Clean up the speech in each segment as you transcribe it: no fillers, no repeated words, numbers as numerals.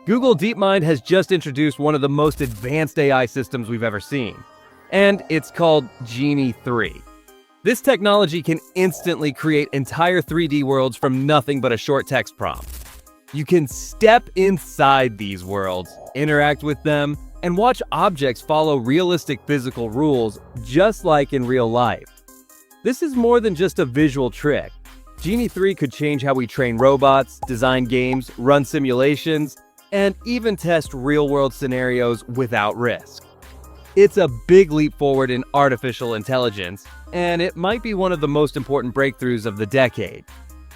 Google DeepMind has just introduced one of the most advanced AI systems we've ever seen, and it's called Genie 3. This technology can instantly create entire 3D worlds from nothing but a short text prompt. You can step inside these worlds, interact with them, and watch objects follow realistic physical rules just like in real life. This is more than just a visual trick. Genie 3 could change how we train robots, design games, run simulations, and even test real-world scenarios without risk. It's a big leap forward in artificial intelligence, and it might be one of the most important breakthroughs of the decade.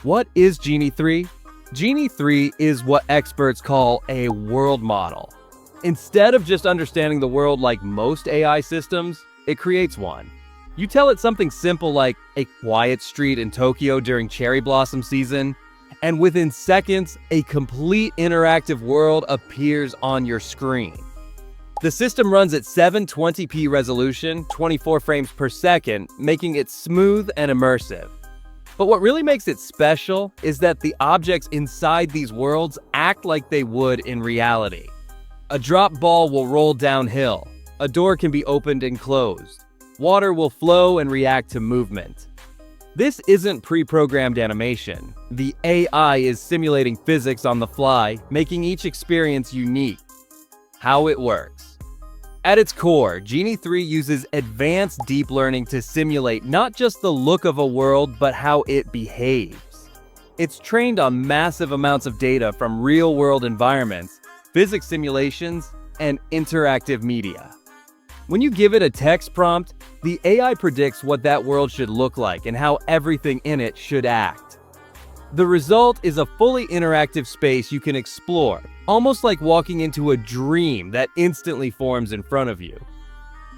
What is Genie 3? Genie 3 is what experts call a world model. Instead of just understanding the world like most AI systems, it creates one. You tell it something simple like a quiet street in Tokyo during cherry blossom season, and within seconds, a complete interactive world appears on your screen. The system runs at 720p resolution, 24 frames per second, making it smooth and immersive. But what really makes it special is that the objects inside these worlds act like they would in reality. A drop ball will roll downhill, a door can be opened and closed, water will flow and react to movement. This isn't pre-programmed animation. The AI is simulating physics on the fly, making each experience unique. How it works. At its core, Genie 3 uses advanced deep learning to simulate not just the look of a world, but how it behaves. It's trained on massive amounts of data from real-world environments, physics simulations, and interactive media. When you give it a text prompt, the AI predicts what that world should look like and how everything in it should act. The result is a fully interactive space you can explore, almost like walking into a dream that instantly forms in front of you.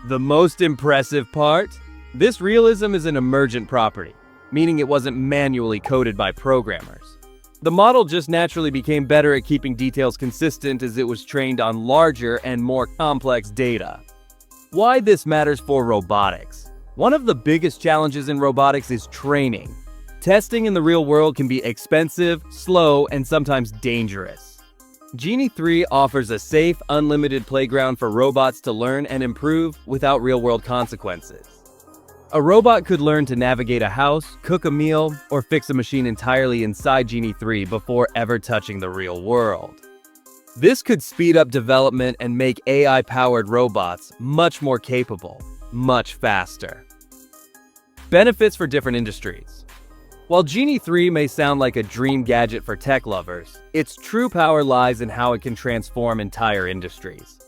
The most impressive part? This realism is an emergent property, meaning it wasn't manually coded by programmers. The model just naturally became better at keeping details consistent as it was trained on larger and more complex data. Why this matters for robotics. One of the biggest challenges in robotics is training. Testing in the real world can be expensive, slow, and sometimes dangerous. Genie 3 offers a safe, unlimited playground for robots to learn and improve without real-world consequences. A robot could learn to navigate a house, cook a meal, or fix a machine entirely inside Genie 3 before ever touching the real world. This could speed up development and make AI-powered robots much more capable, much faster. Benefits for different industries. While Genie 3 may sound like a dream gadget for tech lovers, its true power lies in how it can transform entire industries.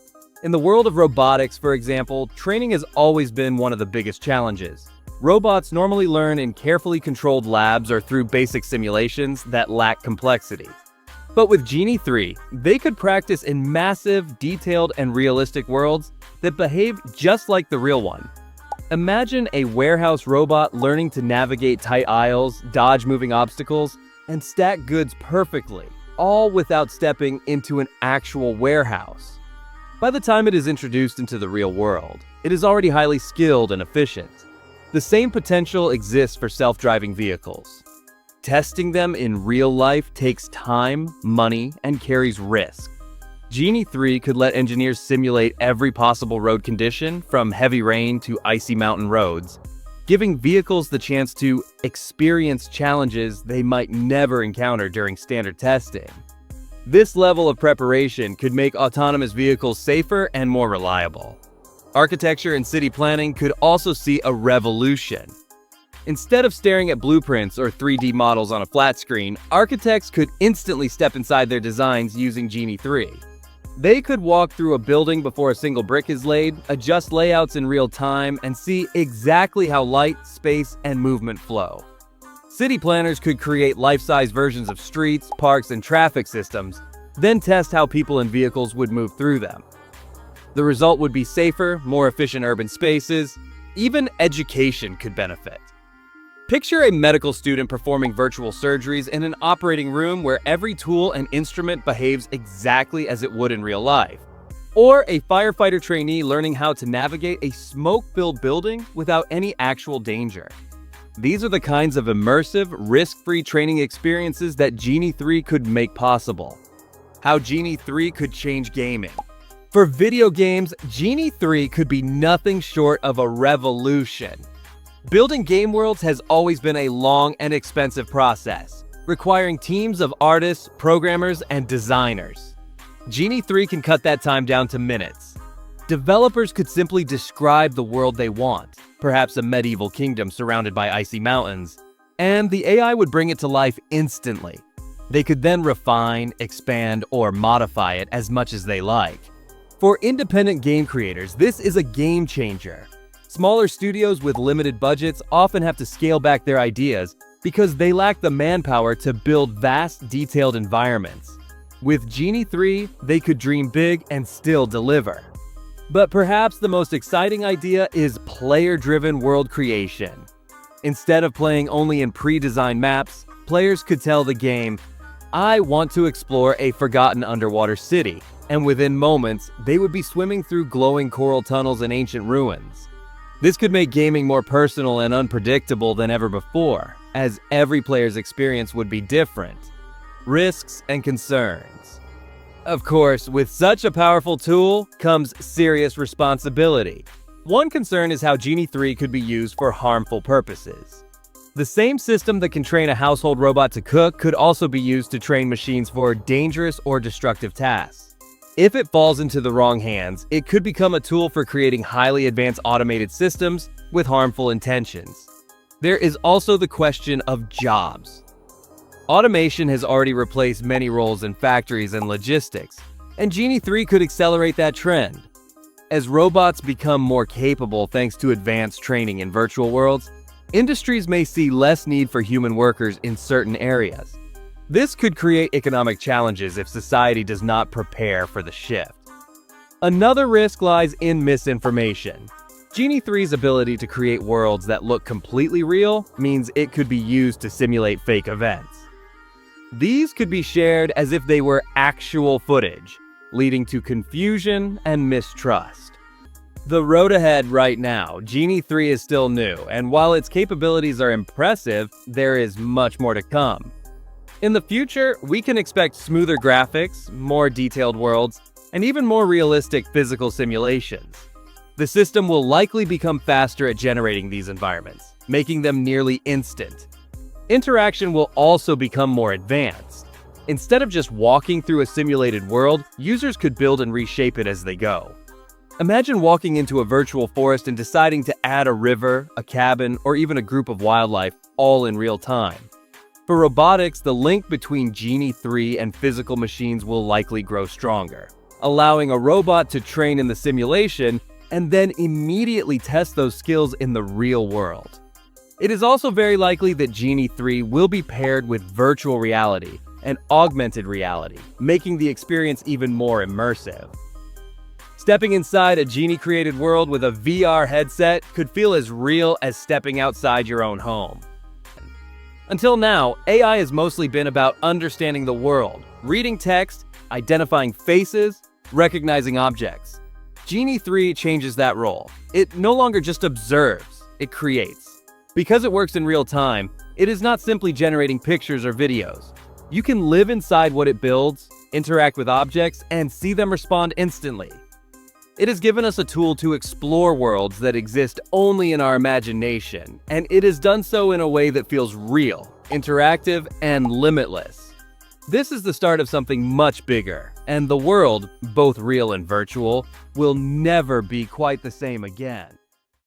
In the world of robotics, for example, training has always been one of the biggest challenges. Robots normally learn in carefully controlled labs or through basic simulations that lack complexity. But with Genie 3, they could practice in massive, detailed, and realistic worlds that behave just like the real one. Imagine a warehouse robot learning to navigate tight aisles, dodge moving obstacles, and stack goods perfectly, all without stepping into an actual warehouse. By the time it is introduced into the real world, it is already highly skilled and efficient. The same potential exists for self-driving vehicles. Testing them in real life takes time, money, and carries risk. Genie 3 could let engineers simulate every possible road condition, from heavy rain to icy mountain roads, giving vehicles the chance to experience challenges they might never encounter during standard testing. This level of preparation could make autonomous vehicles safer and more reliable. Architecture and city planning could also see a revolution. Instead of staring at blueprints or 3D models on a flat screen, architects could instantly step inside their designs using Genie 3. They could walk through a building before a single brick is laid, adjust layouts in real time, and see exactly how light, space, and movement flow. City planners could create life-size versions of streets, parks, and traffic systems, then test how people and vehicles would move through them. The result would be safer, more efficient urban spaces. Even education could benefit. Picture a medical student performing virtual surgeries in an operating room where every tool and instrument behaves exactly as it would in real life. Or a firefighter trainee learning how to navigate a smoke-filled building without any actual danger. These are the kinds of immersive, risk-free training experiences that Genie 3 could make possible. how Genie 3 could change gaming. For video games, Genie 3 could be nothing short of a revolution. Building game worlds has always been a long and expensive process, requiring teams of artists, programmers, and designers. Genie 3 can cut that time down to minutes. Developers could simply describe the world they want, perhaps a medieval kingdom surrounded by icy mountains, and the AI would bring it to life instantly. They could then refine, expand, or modify it as much as they like. For independent game creators, this is a game changer. Smaller studios with limited budgets often have to scale back their ideas because they lack the manpower to build vast, detailed environments. With Genie 3, they could dream big and still deliver. But perhaps the most exciting idea is player-driven world creation. Instead of playing only in pre-designed maps, players could tell the game, "I want to explore a forgotten underwater city," and within moments, they would be swimming through glowing coral tunnels and ancient ruins. This could make gaming more personal and unpredictable than ever before, as every player's experience would be different. Risks and concerns. Of course, with such a powerful tool comes serious responsibility. One concern is how Genie 3 could be used for harmful purposes. The same system that can train a household robot to cook could also be used to train machines for dangerous or destructive tasks. If it falls into the wrong hands, it could become a tool for creating highly advanced automated systems with harmful intentions. There is also the question of jobs. Automation has already replaced many roles in factories and logistics, and Genie 3 could accelerate that trend. As robots become more capable thanks to advanced training in virtual worlds, industries may see less need for human workers in certain areas. This could create economic challenges if society does not prepare for the shift. Another risk lies in misinformation. Genie 3's ability to create worlds that look completely real means it could be used to simulate fake events. These could be shared as if they were actual footage, leading to confusion and mistrust. The road ahead right now, Genie 3 is still new, and while its capabilities are impressive, there is much more to come. In the future, we can expect smoother graphics, more detailed worlds, and even more realistic physical simulations. The system will likely become faster at generating these environments, making them nearly instant. Interaction will also become more advanced. Instead of just walking through a simulated world, users could build and reshape it as they go. Imagine walking into a virtual forest and deciding to add a river, a cabin, or even a group of wildlife, all in real time. For robotics, the link between Genie 3 and physical machines will likely grow stronger, allowing a robot to train in the simulation and then immediately test those skills in the real world. It is also very likely that Genie 3 will be paired with virtual reality and augmented reality, making the experience even more immersive. Stepping inside a Genie-created world with a VR headset could feel as real as stepping outside your own home. Until now, AI has mostly been about understanding the world, reading text, identifying faces, recognizing objects. Genie 3 changes that role. It no longer just observes, it creates. Because it works in real time, it is not simply generating pictures or videos. You can live inside what it builds, interact with objects, and see them respond instantly. It has given us a tool to explore worlds that exist only in our imagination, and it has done so in a way that feels real, interactive, and limitless. This is the start of something much bigger, and the world, both real and virtual, will never be quite the same again.